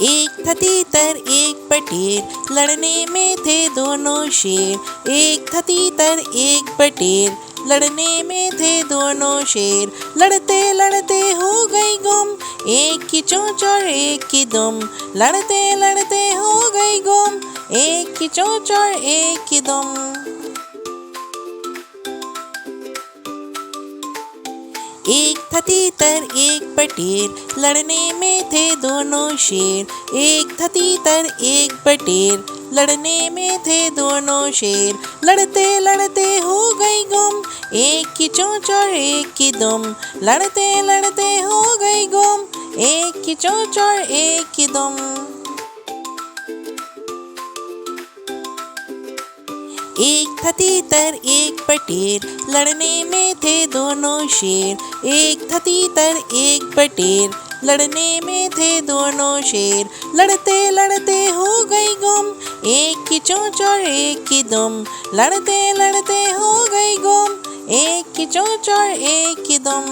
एक था तीतर एक बटेर, लड़ने में थे दोनों शेर। एक था तीतर एक बटेर, लड़ने में थे दोनों शेर। लड़ते लड़ते हो गई गुम, एक की चोंच और एक की दुम। लड़ते लड़ते हो गई गुम, एक की चोंच और एक की दुम। एक था तीतर एक बटेर, लड़ने में थे दोनों शेर। एक था तीतर एक बटेर, लड़ने में थे दोनों शेर। लड़ते लड़ते हो गई गुम, एक की चोंच और एक की दुम। लड़ते लड़ते हो गई गुम, एक की चोंच और एक की दुम। एक था तीतर एक बटेर, लड़ने में थे दोनों शेर। एक था तीतर एक बटेर, लड़ने में थे दोनों शेर। लड़ते लड़ते हो गई गुम, एक की चोंच और एक की दुम। लड़ते लड़ते हो गई गुम, एक की चोंच और एक की दुम।